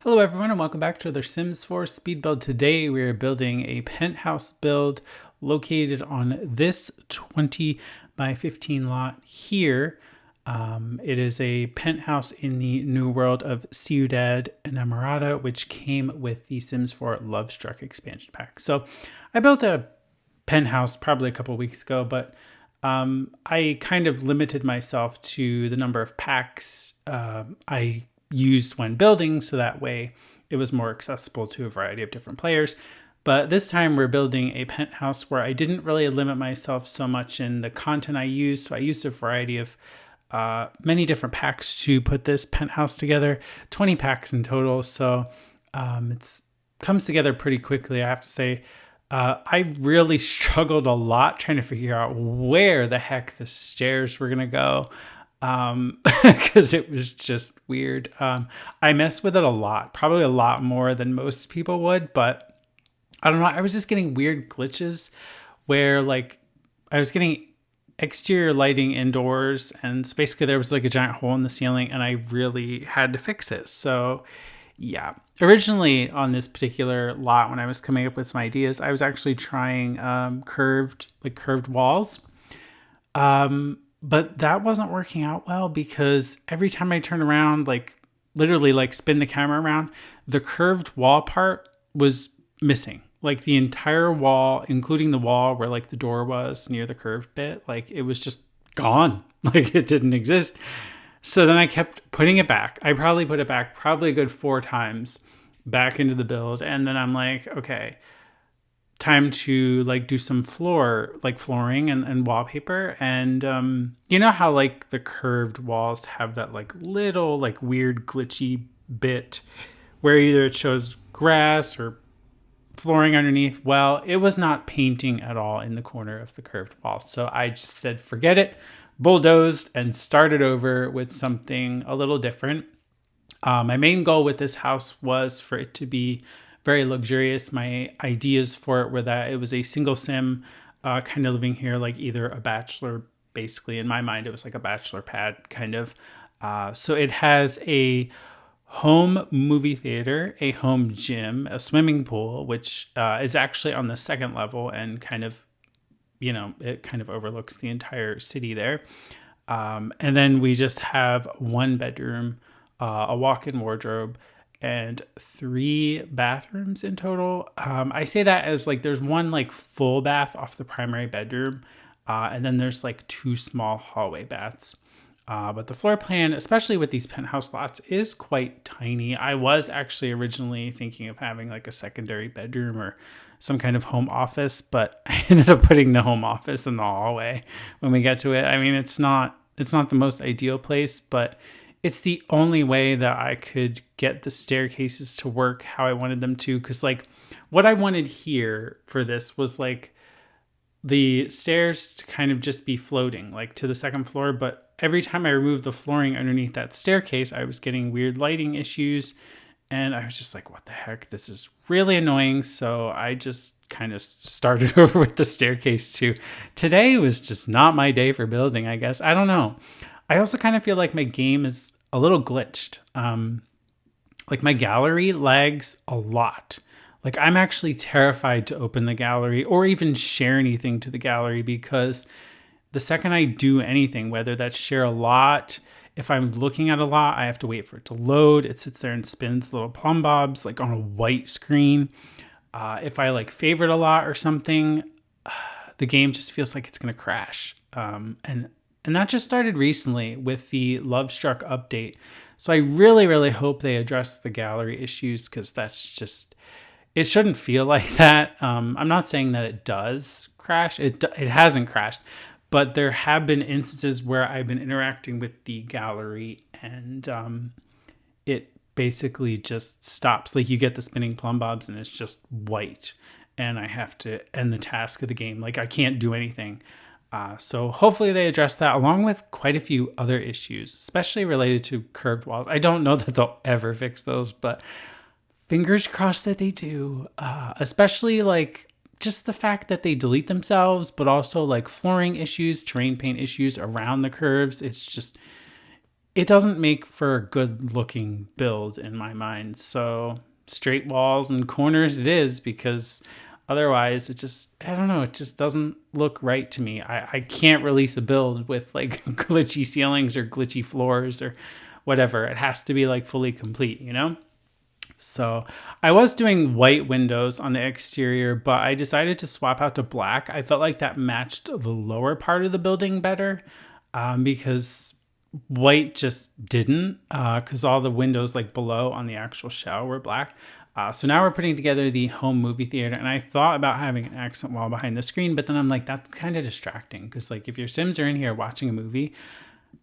Hello everyone and welcome back to the Sims 4 speed build. Today we are building a penthouse build located on this 20 by 15 lot here. It is a penthouse in the new world of Ciudad, Enamorada, which came with the Sims 4 Lovestruck expansion pack. So I built a penthouse probably a couple weeks ago, but I kind of limited myself to the number of packs I used when building, so that way it was more accessible to a variety of different players. But this time we're building a penthouse where I didn't really limit myself so much in the content I used. So I used a variety of many different packs to put this penthouse together, 20 packs in total. So it comes together pretty quickly, I have to say. I really struggled a lot trying to figure out where the heck the stairs were going to go. Because it was just weird. I messed with it a lot, probably a lot more than most people would, but I don't know. I was just getting weird glitches where like I was getting exterior lighting indoors, and so basically there was like a giant hole in the ceiling and I really had to fix it. So yeah, originally on this particular lot, when I was coming up with some ideas, I was actually trying curved walls. But that wasn't working out well because every time I turn around, like literally like spin the camera around, the curved wall part was missing. Like the entire wall, including the wall where like the door was near the curved bit, like it was just gone. Like it didn't exist. So then I kept putting it back. I probably put it back probably a good 4 times back into the build. And then I'm like, okay, time to like do some flooring and wallpaper. And you know how like the curved walls have that like little like weird glitchy bit where either it shows grass or flooring underneath? Well, it was not painting at all in the corner of the curved wall. So I just said forget it, bulldozed, and started over with something a little different. My main goal with this house was for it to be very luxurious. My ideas for it were that it was a single sim kind of living here, like either a bachelor, basically. In my mind, it was like a bachelor pad kind of. So it has a home movie theater, a home gym, a swimming pool, which is actually on the second level and kind of, it kind of overlooks the entire city there. And then we just have one bedroom, a walk-in wardrobe, and 3 bathrooms in total. I say that as like there's one like full bath off the primary bedroom, and then there's like 2 small hallway baths. But the floor plan, especially with these penthouse lots, is quite tiny. I was actually originally thinking of having like a secondary bedroom or some kind of home office, but I ended up putting the home office in the hallway when we get to it. I mean, it's not the most ideal place, but it's the only way that I could get the staircases to work how I wanted them to. Because like what I wanted here for this was like the stairs to kind of just be floating like to the second floor. But every time I removed the flooring underneath that staircase, I was getting weird lighting issues. And I was just like, what the heck? This is really annoying. So I just kind of started over with the staircase too. Today was just not my day for building, I guess. I don't know. I also kind of feel like my game is a little glitched. Like my gallery lags a lot. Like I'm actually terrified to open the gallery or even share anything to the gallery because the second I do anything, whether that's share a lot, if I'm looking at a lot, I have to wait for it to load. It sits there and spins little plumb bobs like on a white screen. If I like favorite a lot or something, the game just feels like it's going to crash. And that just started recently with the Lovestruck update. So I really, really hope they address the gallery issues because that's just, it shouldn't feel like that. I'm not saying that it does crash. It hasn't crashed. But there have been instances where I've been interacting with the gallery and it basically just stops. Like you get the spinning plumb bobs and it's just white. And I have to end the task of the game. Like I can't do anything. So hopefully they address that along with quite a few other issues, especially related to curved walls. I don't know that they'll ever fix those, but fingers crossed that they do. Especially like just the fact that they delete themselves, but also like flooring issues, terrain paint issues around the curves. It's just, it doesn't make for a good looking build in my mind. So straight walls and corners it is, because otherwise it just, I don't know, it just doesn't look right to me. I can't release a build with like glitchy ceilings or glitchy floors or whatever. It has to be like fully complete, you know? So I was doing white windows on the exterior, but I decided to swap out to black. I felt like that matched the lower part of the building better, because white just didn't, because all the windows like below on the actual shell were black. So now we're putting together the home movie theater, and I thought about having an accent wall behind the screen, but then I'm like, that's kind of distracting, because like if your Sims are in here watching a movie,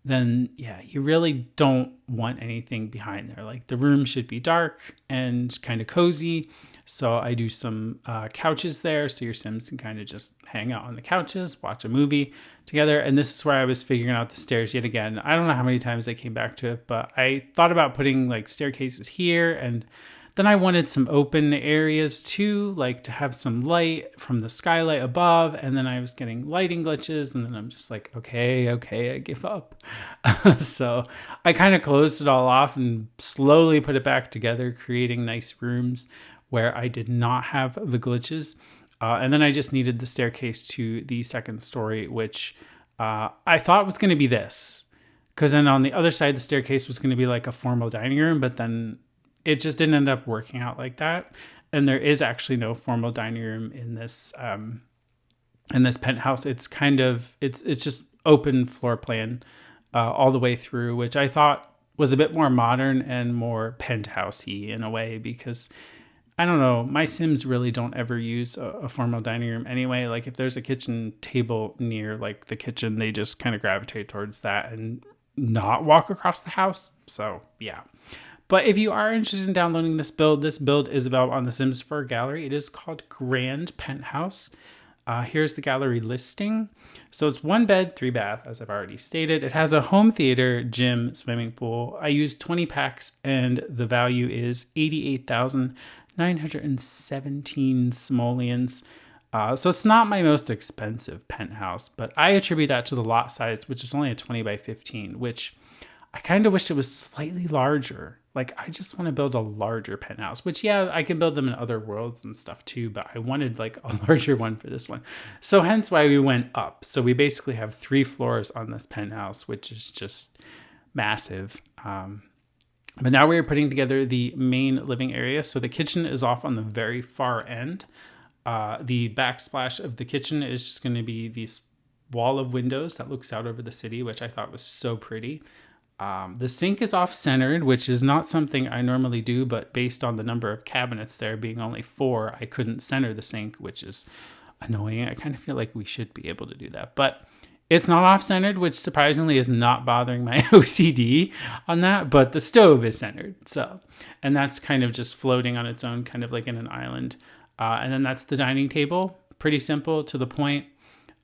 then yeah, you really don't want anything behind there. Like the room should be dark and kind of cozy. So I do some couches there, so your Sims can kind of just hang out on the couches, watch a movie together. And this is where I was figuring out the stairs yet again. I don't know how many times I came back to it, but I thought about putting like staircases here, and then I wanted some open areas too, like to have some light from the skylight above. And then I was getting lighting glitches, and then I'm just like, okay, I give up. So I kind of closed it all off and slowly put it back together, creating nice rooms where I did not have the glitches. And then I just needed the staircase to the second story, which I thought was going to be this. Because then on the other side, the staircase was going to be like a formal dining room, but then it just didn't end up working out like that. And there is actually no formal dining room in this penthouse. It's kind of, it's just open floor plan all the way through, which I thought was a bit more modern and more penthousey in a way, because I don't know, my Sims really don't ever use a formal dining room anyway. Like if there's a kitchen table near like the kitchen, they just kind of gravitate towards that and not walk across the house. So yeah. But if you are interested in downloading this build is available on the Sims 4 gallery. It is called Grande Penthouse. Here's the gallery listing. So it's 1 bed, 3 bath, as I've already stated. It has a home theater, gym, swimming pool. I used 20 packs, and the value is 88,917 simoleons. So it's not my most expensive penthouse, but I attribute that to the lot size, which is only a 20 by 15, which I kind of wish it was slightly larger. Like, I just want to build a larger penthouse, which, yeah, I can build them in other worlds and stuff too, but I wanted like a larger one for this one. So hence why we went up. So we basically have 3 floors on this penthouse, which is just massive. But now we're putting together the main living area. So the kitchen is off on the very far end. The backsplash of the kitchen is just going to be this wall of windows that looks out over the city, which I thought was so pretty. The sink is off-centered, which is not something I normally do, but based on the number of cabinets there being only 4, I couldn't center the sink, which is annoying. I kind of feel like we should be able to do that, but it's not off-centered, which surprisingly is not bothering my OCD on that, but the stove is centered. So, and that's kind of just floating on its own, kind of like in an island. And then that's the dining table, pretty simple, to the point.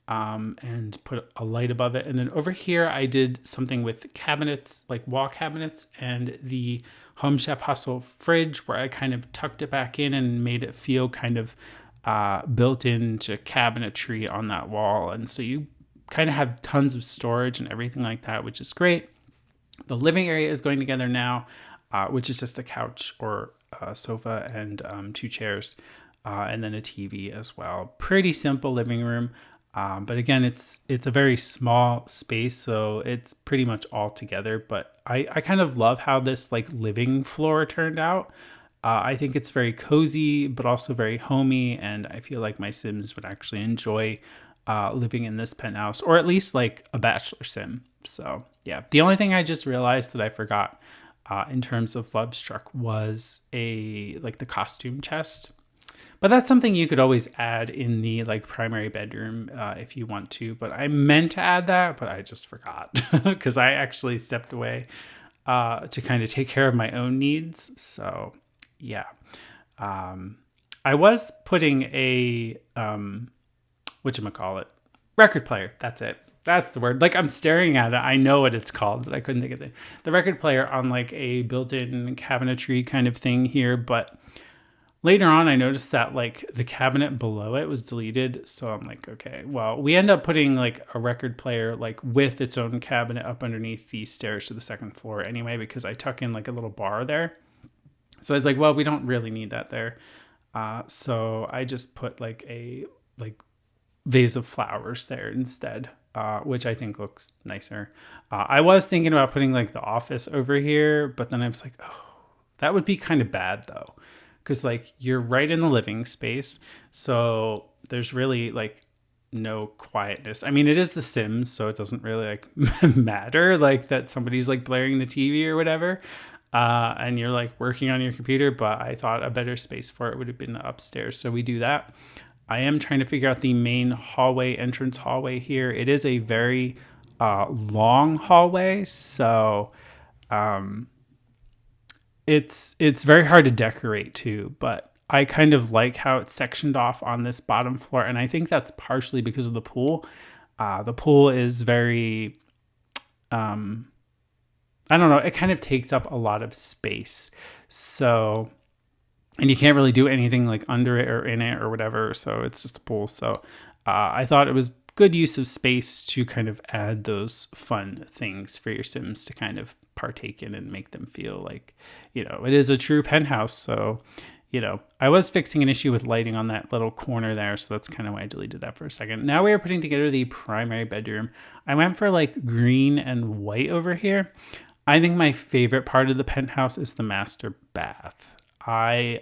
And put a light above it. And then over here, I did something with cabinets, like wall cabinets, and the Home Chef Hustle fridge, where I kind of tucked it back in and made it feel kind of built into cabinetry on that wall. And so you kind of have tons of storage and everything like that, which is great. The living area is going together now, which is just a couch or a sofa and 2 chairs, and then a TV as well. Pretty simple living room. But again, it's a very small space, so it's pretty much all together. But I kind of love how this like living floor turned out. I think it's very cozy, but also very homey, and I feel like my Sims would actually enjoy living in this penthouse, or at least like a bachelor sim. So yeah, the only thing I just realized that I forgot in terms of Lovestruck was the costume chest. But that's something you could always add in the like primary bedroom if you want to. But I meant to add that, but I just forgot because I actually stepped away to kind of take care of my own needs. So yeah, I was putting a whatchamacallit, record player. That's it. That's the word. Like I'm staring at it. I know what it's called, but I couldn't think of the record player on like a built-in cabinetry kind of thing here, but Later on, I noticed that like the cabinet below it was deleted. So I'm like, okay, well, we end up putting like a record player like with its own cabinet up underneath the stairs to the second floor anyway, because I tuck in like a little bar there. So I was like, well, we don't really need that there. So I just put like a like vase of flowers there instead, which I think looks nicer. I was thinking about putting like the office over here, but then I was like, oh, that would be kind of bad though. Because like you're right in the living space. So there's really like no quietness. I mean, it is The Sims, so it doesn't really like matter like that somebody's like blaring the TV or whatever. And you're like working on your computer, but I thought a better space for it would have been upstairs. So we do that. I am trying to figure out the main hallway, entrance hallway here. It is a very long hallway, so it's very hard to decorate too. But I kind of like how it's sectioned off on this bottom floor, and I think that's partially because of the pool. The pool is very, I don't know, it kind of takes up a lot of space. So, and you can't really do anything like under it or in it or whatever. So it's just a pool. So I thought it was good use of space to kind of add those fun things for your Sims to kind of partake in and make them feel like, you know, it is a true penthouse. So, you know, I was fixing an issue with lighting on that little corner there. So that's kind of why I deleted that for a second. Now we are putting together the primary bedroom. I went for like green and white over here. I think my favorite part of the penthouse is the master bath. I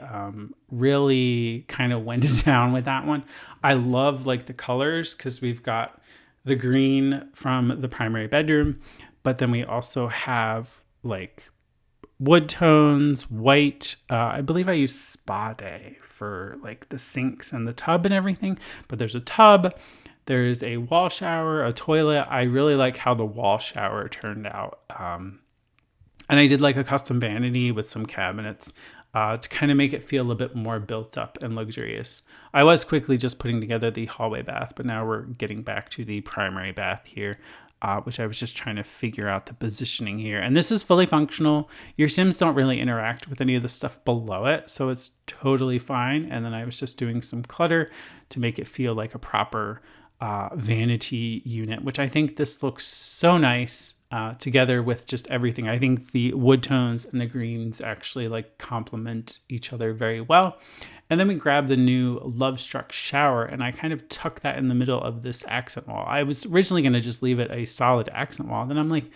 really kind of went down with that one. I love like the colors because we've got the green from the primary bedroom, but then we also have like wood tones, white. I believe I use Spa Day for like the sinks and the tub and everything, but there's a tub. There's a wall shower, a toilet. I really like how the wall shower turned out. And I did like a custom vanity with some cabinets to kind of make it feel a bit more built up and luxurious. I was quickly just putting together the hallway bath, but now we're getting back to the primary bath here, which I was just trying to figure out the positioning here. And this is fully functional. Your Sims don't really interact with any of the stuff below it, so it's totally fine. And then I was just doing some clutter to make it feel like a proper vanity unit, which I think this looks so nice. Together with just everything. I think the wood tones and the greens actually like complement each other very well. And then we grabbed the new Lovestruck shower and I kind of tucked that in the middle of this accent wall. I was originally going to just leave it a solid accent wall. Then I'm like,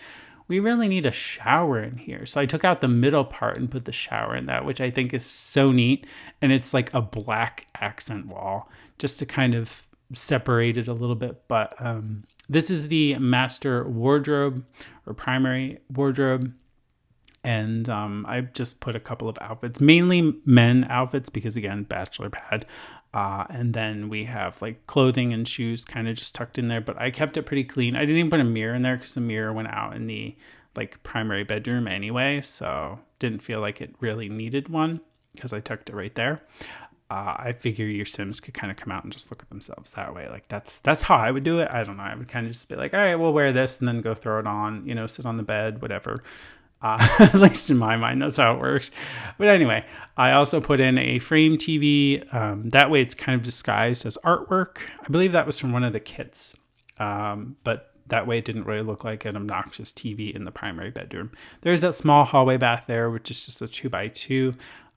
we really need a shower in here. So I took out the middle part and put the shower in that, which I think is so neat. And it's like a black accent wall just to kind of separate it a little bit. But this is the master wardrobe or primary wardrobe. And I just put a couple of outfits, mainly men outfits, because again, bachelor pad. And then we have like clothing and shoes kind of just tucked in there, but I kept it pretty clean. I didn't even put a mirror in there because the mirror went out in the like primary bedroom anyway. So didn't feel like it really needed one because I tucked it right there. I figure your Sims could kind of come out and just look at themselves that way. Like that's how I would do it. I don't know. I would kind of just be like, all right, we'll wear this and then go throw it on, you know, sit on the bed, whatever. At least in my mind, that's how it works. But anyway, I also put in a frame TV. That way it's kind of disguised as artwork. I believe that was from one of the kits. But that way it didn't really look like an obnoxious TV in the primary bedroom. There's that small hallway bath there, which is just a 2x2.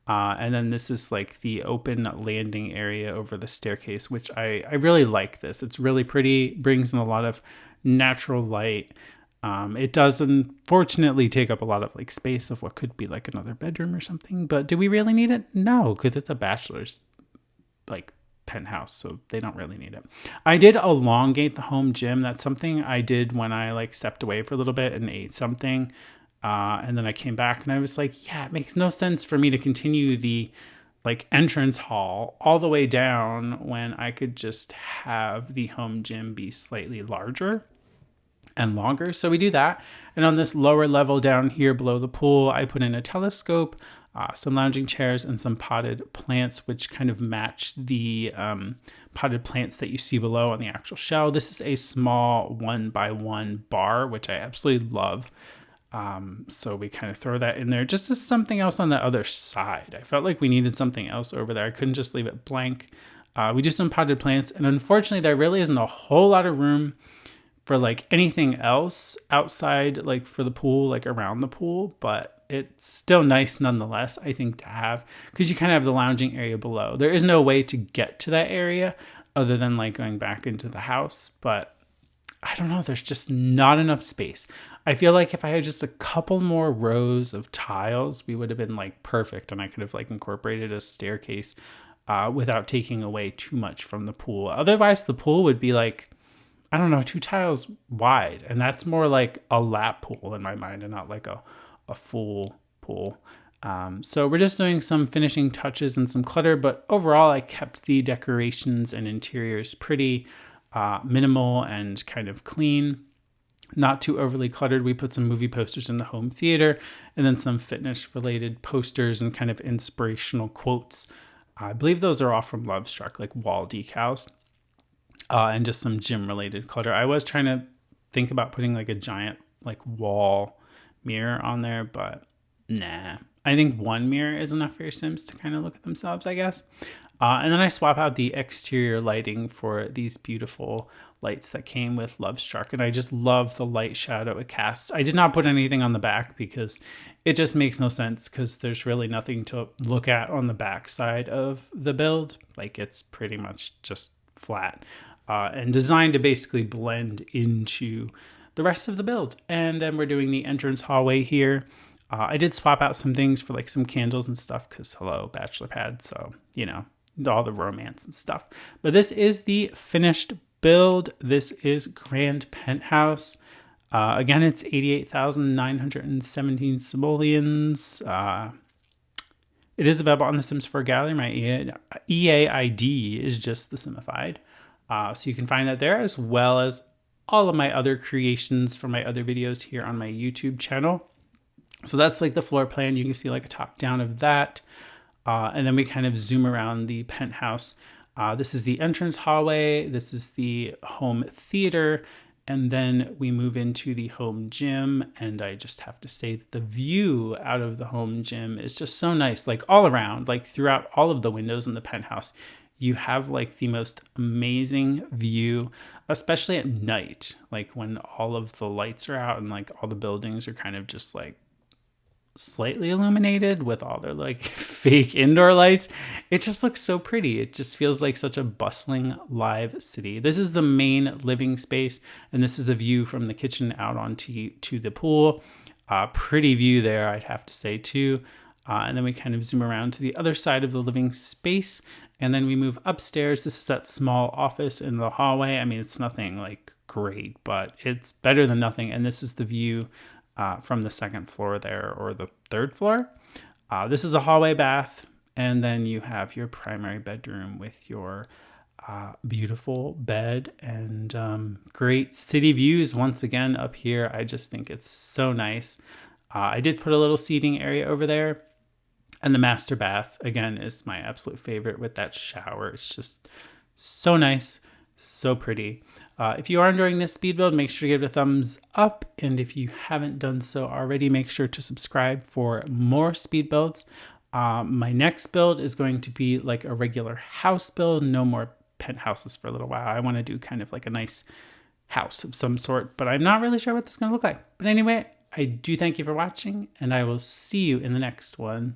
And then this is like the open landing area over the staircase, which I really like this. It's really pretty, brings in a lot of natural light. It does unfortunately take up a lot of like space of what could be like another bedroom or something, but do we really need it? No, because it's a bachelor's like penthouse, so they don't really need it. I did elongate the home gym. That's something I did when I like stepped away for a little bit and ate something. And then I came back and I was like, yeah, it makes no sense for me to continue the like entrance hall all the way down when I could just have the home gym be slightly larger and longer. So we do that. And on this lower level down here below the pool, I put in a telescope, some lounging chairs, and some potted plants, which kind of match the potted plants that you see below on the actual shell. This is a small 1x1 bar, which I absolutely love. So we kind of throw that in there just as something else on the other side. I felt like we needed something else over there. I couldn't just leave it blank. We do some potted plants, and unfortunately there really isn't a whole lot of room for like anything else outside, like for the pool, like around the pool, but it's still nice nonetheless, I think, to have, because you kind of have the lounging area below. There is no way to get to that area other than like going back into the house, but I don't know, there's just not enough space. I feel like if I had just a couple more rows of tiles, we would have been like perfect, and I could have like incorporated a staircase without taking away too much from the pool. Otherwise, the pool would be like, I don't know, 2 tiles wide, and that's more like a lap pool in my mind and not like a full pool. So we're just doing some finishing touches and some clutter, but overall I kept the decorations and interiors pretty minimal and kind of clean, not too overly cluttered. We put some movie posters in the home theater and then some fitness related posters and kind of inspirational quotes. I believe those are all from Lovestruck, like wall decals, and just some gym related clutter. I was trying to think about putting like a giant like wall mirror on there, but nah. I think one mirror is enough for your Sims to kind of look at themselves, I guess. And then I swap out the exterior lighting for these beautiful lights that came with Lovestruck. And I just love the light shadow it casts. I did not put anything on the back because it just makes no sense, because there's really nothing to look at on the back side of the build. Like, it's pretty much just flat and designed to basically blend into the rest of the build. And then we're doing the entrance hallway here. I did swap out some things for like some candles and stuff, because hello, bachelor pad. So, you know, all the romance and stuff. But this is the finished build. This is Grande Penthouse. Again, it's 88,917 simoleons. It is available on the Sims 4 gallery. My EA ID is just TheSimified. So you can find that there, as well as all of my other creations from my other videos here on my YouTube channel. So that's like the floor plan. You can see like a top down of that. And then we kind of zoom around the penthouse. This is the entrance hallway. This is the home theater. And then we move into the home gym. And I just have to say that the view out of the home gym is just so nice. Like all around, like throughout all of the windows in the penthouse, you have like the most amazing view, especially at night. Like when all of the lights are out and like all the buildings are kind of just like slightly illuminated with all their like fake indoor lights. It just looks so pretty. It just feels like such a bustling live city. This is the main living space, and this is the view from the kitchen out onto the pool. Pretty view there, I'd have to say too. And then we kind of zoom around to the other side of the living space, and then we move upstairs. This is that small office in the hallway. I mean, it's nothing like great, but it's better than nothing. And this is the view from the second floor there, or the third floor. This is a hallway bath, and then you have your primary bedroom with your beautiful bed and great city views once again up here. I just think it's so nice. I did put a little seating area over there, and the master bath again is my absolute favorite with that shower. It's just so nice, so pretty. If you are enjoying this speed build, make sure to give it a thumbs up. And if you haven't done so already, make sure to subscribe for more speed builds. My next build is going to be like a regular house build. No more penthouses for a little while. I want to do kind of like a nice house of some sort, but I'm not really sure what this is going to look like. But anyway, I do thank you for watching, and I will see you in the next one.